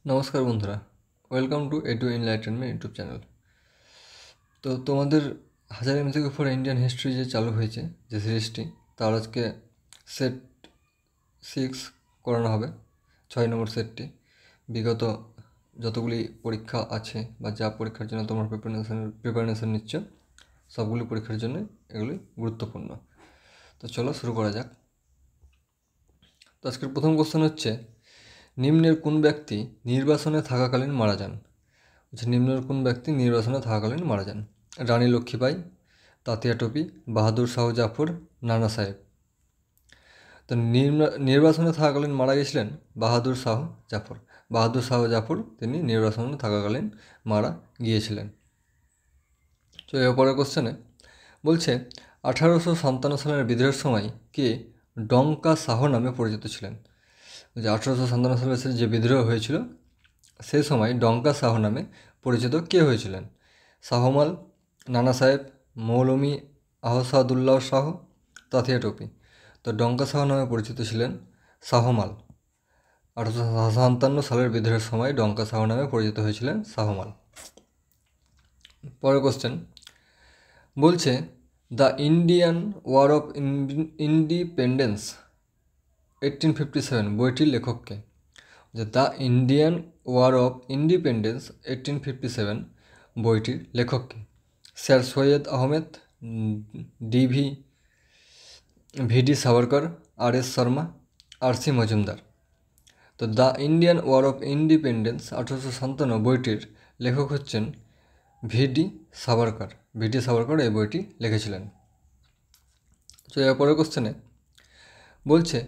নমস্কার বন্ধুরা, welcome to edu enlightenment YouTube channel. তো তোমাদের 1000 MCQ ফর ইন্ডিয়ান হিস্ট্রি যে চালু হয়েছে, যে সিরিজটি, তার আজকে সেট 6 করানো হবে, 6 নম্বর সেটটি। বিগত যতগুলি পরীক্ষা আছে বা যা পরীক্ষার জন্য তোমরা প্রিপারেশন নিচ্ছ, সবগুলি পরীক্ষার জন্য এগুলি গুরুত্বপূর্ণ। তো চলো শুরু করা যাক। তো আজকের প্রথম কোশ্চেন হচ্ছে, নিম্নের কোন ব্যক্তি নির্বাসনে থাকাকালীন মারা যান? নিম্নের কোন ব্যক্তি নির্বাসনে থাকাকালীন মারা যান? রানী লক্ষ্মীবাই, তাতিয়া টোপি, বাহাদুর শাহ জাফর, নানা সাহেব। তো নির্বাসনে থাকাকালীন মারা গেছিলেন বাহাদুর শাহ জাফর। বাহাদুর শাহ জাফর তিনি নির্বাসনে থাকাকালীন মারা গিয়েছিলেন। তো এর পরের কোশ্চেনে বলছে, 1857 সালের বিদ্রোহের সময় কে ডঙ্কা শাহ নামে পরিচিত ছিলেন? 1857 সালে যে বিদ্রোহ হয়েছিল সেই সময় ডঙ্কা শাহ নামে পরিচিত কে হয়েছিলেন? শাহমাল, নানা সাহেব, মৌলমী আহসাদুল্লাহ শাহ, তাতিয়া টোপি। তো ডঙ্কা শাহ নামে পরিচিত ছিলেন শাহমাল। 1857 সালের বিদ্রোহের সময় ডঙ্কা শাহ নামে পরিচিত হয়েছিলেন শাহমাল। পরের কোশ্চেন বলছে, the Indian war of independence 1857 বইটির লেখককে? The Indian war of independence 1857 বইটির লেখককে? Sir Syed Ahmed, VD Savarkar, RS. Sharma, RC. Majumdar. তো the Indian war of independence 1857 বইটির লেখক হচ্ছেন ভিডি সাভারকর। ভিডি সাভারকর এই বইটি লিখেছিলেন। তো এরপরের কোশ্চেনে বলছে,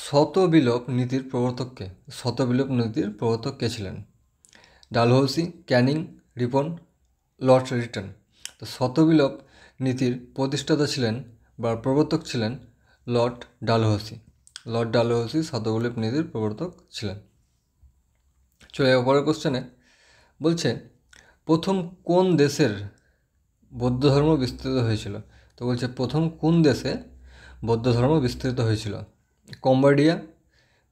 শতবিলোপ নীতির প্রবর্তককে? শতবিলোপ নীতির প্রবর্তক কে ছিলেন? Dalhousie, Canning, Ripon, Lord written. তো শতবিলোপ নীতির প্রতিষ্ঠাতা ছিলেন বা প্রবর্তক ছিলেন লর্ড ডালহৌসি। লর্ড ডালহৌসি শতবিলোপ নীতির প্রবর্তক ছিলেন। চলে যাবো পরের কোশ্চেনে। বলছে, প্রথম কোন দেশের বৌদ্ধ ধর্ম বিস্তৃত হয়েছিল? তো বলছে, প্রথম কোন দেশে বৌদ্ধ ধর্ম বিস্তৃত হয়েছিল? কম্বোডিয়া,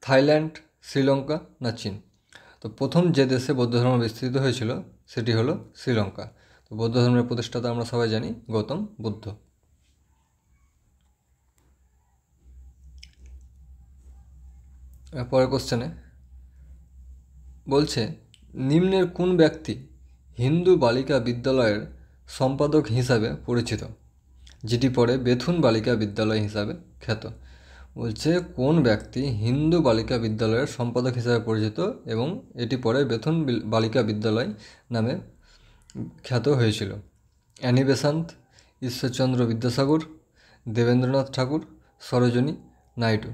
থাইল্যান্ড, শ্রীলঙ্কা না চীন? তো প্রথম যে দেশে বৌদ্ধ ধর্ম বিস্তৃত হয়েছিল সেটি হলো শ্রীলঙ্কা। তো বৌদ্ধ ধর্মের প্রতিষ্ঠাতা আমরা সবাই জানি গৌতম বুদ্ধ। পরের কোশ্চেনে বলছে, নিম্নের কোন ব্যক্তি হিন্দু বালিকা বিদ্যালয়ের সম্পাদক হিসাবে পরিচিত, যেটি পরে বেথুন বালিকা বিদ্যালয় হিসাবে খ্যাত? বলছে, কোন ব্যক্তি হিন্দু বালিকা বিদ্যালয়ের সম্পাদক হিসাবে পরিচিত এবং এটি পরে বেথুন বালিকা বিদ্যালয় নামে খ্যাত হয়েছিল? অ্যানি বেসান্ত, ঈশ্বরচন্দ্র বিদ্যাসাগর, দেবেন্দ্রনাথ ঠাকুর, সরোজিনী নাইডু।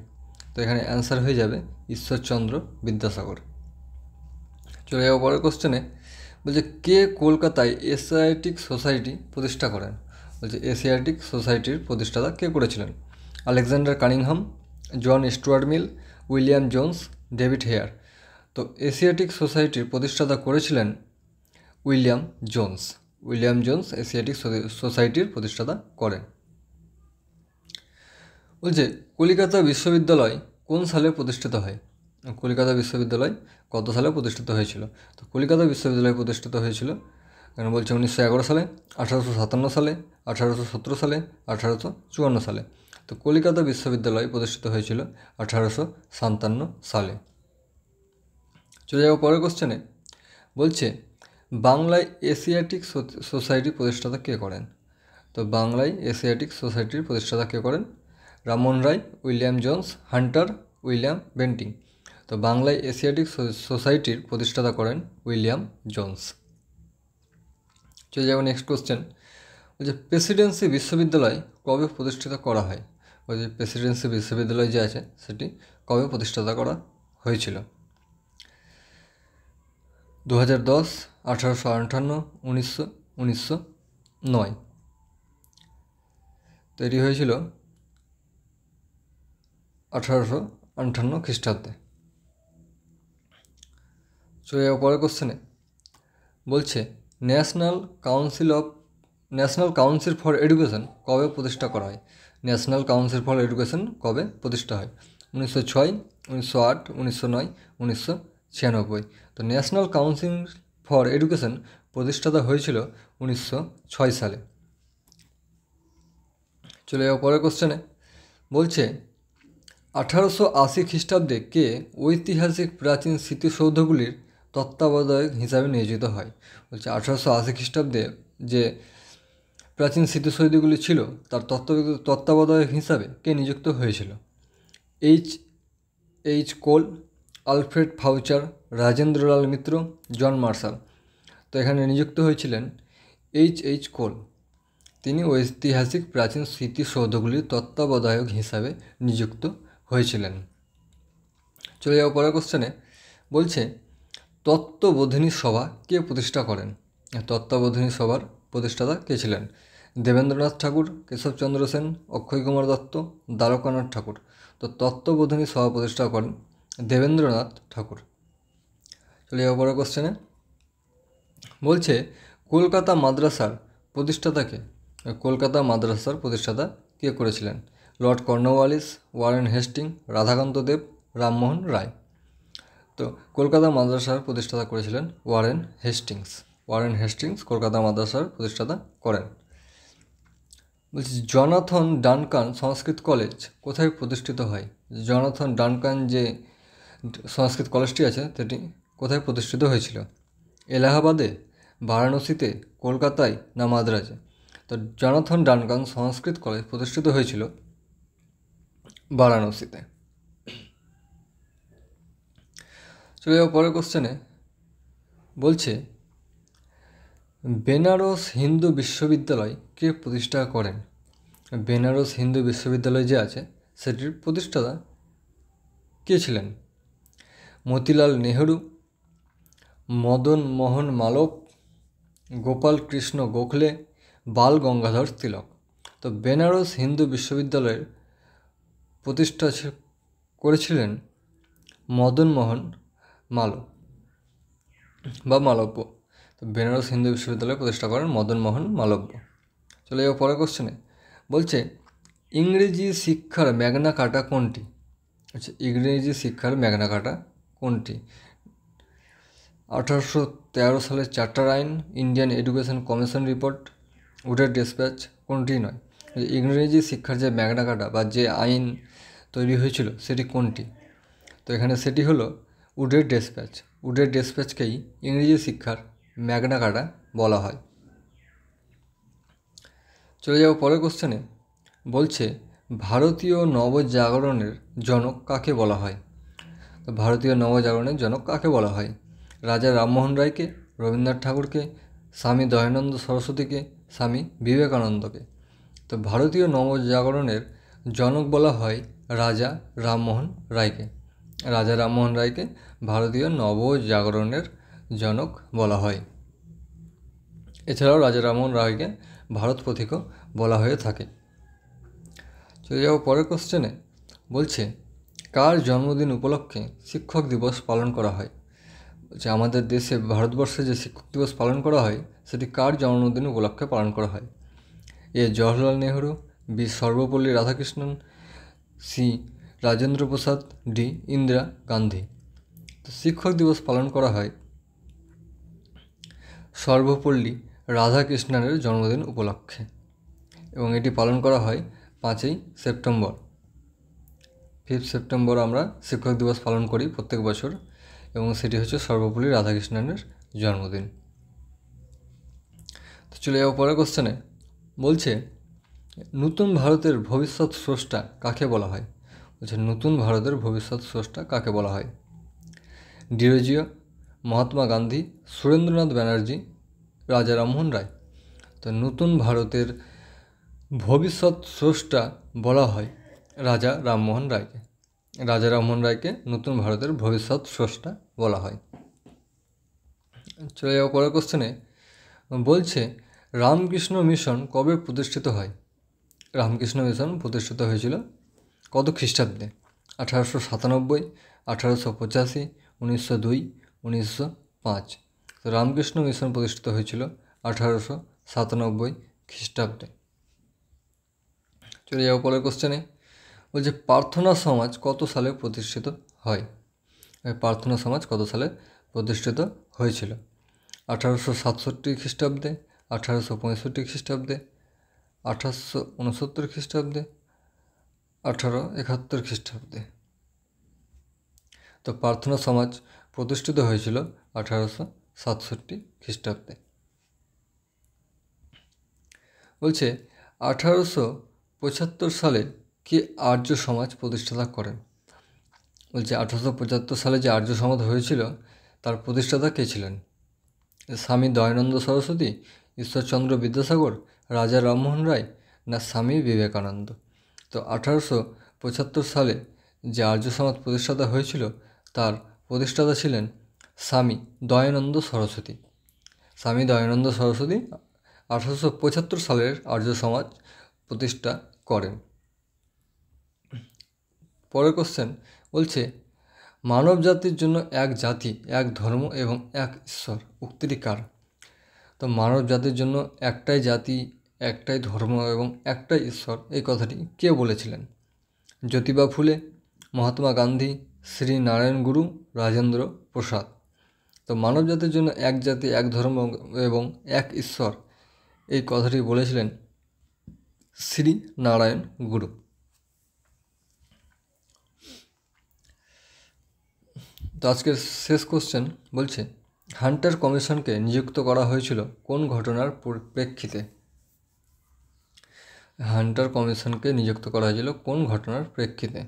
তো এখানে অ্যান্সার হয়ে যাবে ঈশ্বরচন্দ্র বিদ্যাসাগর। চলে যাবো পরের কোশ্চেনে। বলছে, কে কলকাতায় এশিয়াটিক সোসাইটি প্রতিষ্ঠা করেন? বলছে, এশিয়াটিক সোসাইটির প্রতিষ্ঠাতা কে করেছিলেন? Alexander Cunningham, John Stuart Mill, William Jones, David Hare. তো এশিয়াটিক সোসাইটির প্রতিষ্ঠাতা করেছিলেন William Jones. William Jones Asiatic সোসাইটির প্রতিষ্ঠাতা করেন। বলছে, কলিকাতা বিশ্ববিদ্যালয় কোন সালে প্রতিষ্ঠিত হয়? কলিকাতা বিশ্ববিদ্যালয় কত সালে প্রতিষ্ঠিত হয়েছিল? তো কলিকাতা বিশ্ববিদ্যালয় প্রতিষ্ঠিত হয়েছিল কেন বলছে 1911 সালে, 1857 সালে, 1817 সালে, 1854 সালে। তো কলিকাতা বিশ্ববিদ্যালয় প্রতিষ্ঠিত হয়েছিল 1857 সালে। চলে যাবো পরের কোশ্চেনে। বলছে, বাংলায় এশিয়াটিক সোসাইটি প্রতিষ্ঠাতা কে করেন? তো বাংলায় এশিয়াটিক সোসাইটির প্রতিষ্ঠাতা কে করেন? Rammohan Roy, William Jones, Hunter, William Bentinck. তো বাংলায় এশিয়াটিক সোসাইটির প্রতিষ্ঠাতা করেন উইলিয়াম জোন্স। চলে যাবো নেক্সট কোশ্চেন। বলছে, প্রেসিডেন্সি বিশ্ববিদ্যালয় কবে প্রতিষ্ঠিত করা হয়? বলছে, প্রেসিডেন্সি বিশ্ববিদ্যালয় যে আছে সেটি কবে প্রতিষ্ঠাতা করা হয়েছিল? 2010, 1858, 1900, 1909। তো এটি হয়েছিল 1858 খ্রিস্টাব্দে। চলে যাবো পরের কোশ্চেনে। বলছে, ন্যাশনাল কাউন্সিল ফর এডুকেশন কবে প্রতিষ্ঠা করা হয়? ন্যাশনাল কাউন্সিল ফর এডুকেশন কবে প্রতিষ্ঠা হয়? 1906, 1908, 1909, 1996। তো ন্যাশনাল কাউন্সিল ফর এডুকেশন প্রতিষ্ঠাতা হয়েছিল 1906 সালে। চলে যাও পরের কোশ্চেনে। বলছে 1880 খ্রিস্টাব্দে কে ঐতিহাসিক প্রাচীন স্মৃতিসৌধগুলির তত্ত্বাবধায়ক হিসাবে নিয়োজিত হয়? বলছে 1880 খ্রিস্টাব্দে যে প্রাচীন স্মৃতিসৌধগুলি ছিল তার তত্ত্বাবধায়ক হিসাবে কে নিযুক্ত হয়েছিল? এইচ কোল, আলফ্রেড ফাউচার, রাজেন্দ্রলাল মিত্র, জন মার্শাল। তো এখানে নিযুক্ত হয়েছিলেন এইচ কোল। তিনি ঐতিহাসিক প্রাচীন স্মৃতিসৌধগুলির তত্ত্বাবধায়ক হিসাবে নিযুক্ত হয়েছিলেন। চলে যাওয়া পরের কোশ্চেনে। বলছে তত্ত্ববোধিনী সভা কে প্রতিষ্ঠা করেন? তত্ত্ববোধিনী সভার প্রতিষ্ঠাতা কে ছিলেন? দেবেন্দ্রনাথ ঠাকুর, কেশবচন্দ্র সেন, অক্ষয় কুমার দত্ত, দ্বারকানাথ ঠাকুর। তো তত্ত্ববোধিনী সভা প্রতিষ্ঠা করেন দেবেন্দ্রনাথ ঠাকুর। চলে যাওয়া পরের কোশ্চেনে। বলছে কলকাতা মাদ্রাসার প্রতিষ্ঠাতা কে? কলকাতা মাদ্রাসার প্রতিষ্ঠাতা কে করেছিলেন? Lord Cornwallis, Warren Hastings, Radhakanta Deb, Rammohan Roy. তো কলকাতা মাদ্রাসার প্রতিষ্ঠাতা করেছিলেন ওয়ারেন হেস্টিংস কলকাতা মাদ্রাসার প্রতিষ্ঠাতা করেন। বলছি জনাথন ডানকান সংস্কৃত কলেজ কোথায় প্রতিষ্ঠিত হয়? জনাথন ডানকান যে সংস্কৃত কলেজটি আছে সেটি কোথায় প্রতিষ্ঠিত হয়েছিল? এলাহাবাদে, বারাণসীতে, কলকাতায় না মাদ্রাজে? তো জনাথন ডানকান সংস্কৃত কলেজ প্রতিষ্ঠিত হয়েছিল বারাণসীতে। চলে যাও পরের কোশ্চেনে। বলছে বেনারস হিন্দু বিশ্ববিদ্যালয় কে প্রতিষ্ঠা করেন? বেনারস হিন্দু বিশ্ববিদ্যালয় যে আছে সেটির প্রতিষ্ঠাতা কে ছিলেন? মতিলাল নেহেরু, মদন মোহন মালব, গোপাল কৃষ্ণ গোখলে, বাল গঙ্গাধর তিলক। তো বেনারস হিন্দু বিশ্ববিদ্যালয়ের প্রতিষ্ঠা করেছিলেন মদন মোহন মালব বা মালব্য। তো বেনারস হিন্দু বিশ্ববিদ্যালয় প্রতিষ্ঠা করেন মদন মোহন মালব্য। চলে যাও পরের কোশ্চেনে। বলছে ইংরেজি শিক্ষার ম্যাগনা কার্টা কোনটি? আচ্ছা, ইংরেজি শিক্ষার ম্যাগনা কার্টা কোনটি? 1813 সালের চার্টার আইন, ইন্ডিয়ান এডুকেশন কমিশন রিপোর্ট, উডের ডিসপ্যাচ, কোনটি নয়? ইংরেজি শিক্ষার যে ম্যাগনা কার্টা বা যে আইন তৈরি হয়েছিল সেটি কোনটি? তো এখানে সেটি হলো উডের ডিসপ্যাচকেই ইংরেজি শিক্ষার ম্যাগনা কার্টা বলা হয়। চলে যাও পরের কোশ্চেনে। বলছে ভারতীয় নবজাগরণের জনক কাকে বলা হয়? তো ভারতীয় নবজাগরণের জনক কাকে বলা হয়? রাজা রামমোহন রায়কে, রবীন্দ্রনাথ ঠাকুরকে, স্বামী দয়ানন্দ সরস্বতীকে, স্বামী বিবেকানন্দকে। তো ভারতীয় নবজাগরণের জনক বলা হয় রাজা রামমোহন রায়কে। ভারতীয় নবজাগরণের জনক বলা হয়। এছাড়াও রাজা রামমোহন রায়কে ভারত পথিকও বলা হয়ে থাকে। চলে যাও পরের কোশ্চেনে। বলছে কার জন্মদিন উপলক্ষে শিক্ষক দিবস পালন করা হয়? বলছে আমাদের দেশে ভারতবর্ষে যে শিক্ষক দিবস পালন করা হয় সেটি কার জন্মদিন উপলক্ষে পালন করা হয়? এ Jawaharlal Nehru, B Sarvepalli Radhakrishnan, C Rajendra Prasad, D Indira Gandhi. তো শিক্ষক দিবস পালন করা হয় সর্বপল্লী রাধাকৃষ্ণনের জন্মদিন উপলক্ষে এবং এটি পালন করা হয় 5ই সেপ্টেম্বর। 5 সেপ্টেম্বর আমরা শিক্ষক দিবস পালন করি প্রত্যেক বছর এবং সেটি হচ্ছে সর্বপল্লী রাধাকৃষ্ণনের জন্মদিন। তো চলে যাবো পরের কোশ্চেনে। বলছে নতুন ভারতের ভবিষ্যৎ স্রষ্টা কাকে বলা হয়? বলছে নতুন ভারতের ভবিষ্যৎ স্রষ্টা কাকে বলা হয়? ডিরোজিও, মহাত্মা গান্ধী, সুরেন্দ্রনাথ ব্যানার্জি, রাজা রামমোহন রায়। তো নতুন ভারতের ভবিষ্যৎ স্রষ্টা বলা হয় রাজা রামমোহন রায়কে নতুন ভারতের ভবিষ্যৎ স্রষ্টা বলা হয়। চলে যাওয়া পরের কোশ্চেনে। বলছে রামকৃষ্ণ মিশন কবে প্রতিষ্ঠিত হয়? রামকৃষ্ণ মিশন প্রতিষ্ঠিত হয়েছিল কত খ্রিস্টাব্দে? 1897, 1885, 1902, 1905। তো রামকৃষ্ণ মিশন প্রতিষ্ঠিত হয়েছিল 1897 খ্রিস্টাব্দে। চলে যাবো পরের কোশ্চেনে। বলছে প্রার্থনা সমাজ কত সালে প্রতিষ্ঠিত হয়? প্রার্থনা সমাজ কত সালে প্রতিষ্ঠিত হয়েছিল? 1867 খ্রিস্টাব্দে, 1865 খ্রিস্টাব্দে, 1869 খ্রিস্টাব্দে, 1871 খ্রিস্টাব্দে। তো প্রার্থনা সমাজ প্রতিষ্ঠিত হয়েছিল 1867 খ্রিস্টাব্দে। বলছে 1875 সালে কি আর্য সমাজ প্রতিষ্ঠাতা করেন? বলছে 1875 সালে যে আর্য সমাজ হয়েছিল তার প্রতিষ্ঠাতা কে ছিলেন? স্বামী দয়ানন্দ সরস্বতী, ঈশ্বরচন্দ্র বিদ্যাসাগর, রাজা রামমোহন রায়, না স্বামী বিবেকানন্দ? তো 1875 সালে যে আর্য সমাজ প্রতিষ্ঠাতা হয়েছিল তার প্রতিষ্ঠাতা ছিলেন স্বামী দয়ানন্দ সরস্বতী। স্বামী দয়ানন্দ সরস্বতী 1875 সালের আর্য সমাজ প্রতিষ্ঠা করেন। পরের কোশ্চেন বলছে মানব জাতির জন্য এক জাতি, এক ধর্ম এবং এক ঈশ্বর উক্তিটি কার? তো মানব জাতির জন্য একটাই জাতি, একটাই ধর্ম এবং একটাই ঈশ্বর, এই কথাটি কে বলেছিলেন? জ্যোতিবা ফুলে, মহাত্মা গান্ধী, শ্রী নারায়ণ গুরু, রাজেন্দ্র প্রসাদ। তো মানব জাতির জন্য এক জাতি, এক ধর্ম এবং এক ঈশ্বর, এই কথাটি বলেছিলেন শ্রী নারায়ণ গুরু। তো আজকের শেষ কোশ্চেন বলছে হান্টার কমিশনকে নিযুক্ত করা হয়েছিল কোন ঘটনার প্রেক্ষিতে? হান্টার কমিশনকে নিযুক্ত করা হয়েছিল কোন ঘটনার প্রেক্ষিতে?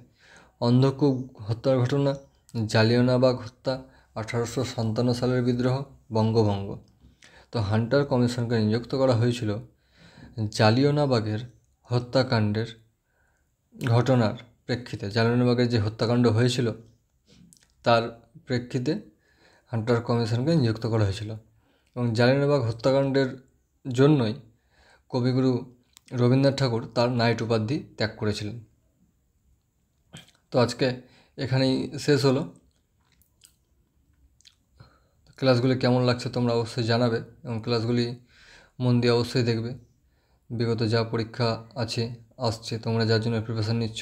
অন্ধকূপ হত্যার ঘটনা, জালিয়ানওয়ালাবাগ হত্যা, 1857 সালের বিদ্রোহ, বঙ্গভঙ্গ। তো হান্টার কমিশনকে নিযুক্ত করা হয়েছিল জালিয়ানওয়ালাবাগের হত্যাকাণ্ডের ঘটনার প্রেক্ষিতে। জালিয়ানওয়ালাবাগের যে হত্যাকাণ্ড হয়েছিল তার প্রেক্ষিতে হান্টার কমিশনকে নিযুক্ত করা হয়েছিল এবং জালিয়ানওয়ালাবাগ হত্যাকাণ্ডের জন্যই কবিগুরু রবীন্দ্রনাথ ঠাকুর তার নাইট উপাধি ত্যাগ করেছিলেন। তো আজকে এখানেই শেষ হলো। ক্লাসগুলি কেমন লাগছে তোমরা অবশ্যই জানাবে এবং ক্লাসগুলি মন দিয়ে অবশ্যই দেখবে। বিগত যা পরীক্ষা আসছে তোমরা যার জন্য প্রিপারেশন নিচ্ছ,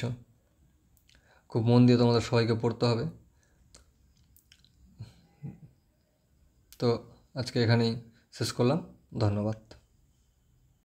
খুব মন দিয়ে তোমাদের সবাইকে পড়তে হবে। তো আজকে এখানেই শেষ করলাম, ধন্যবাদ।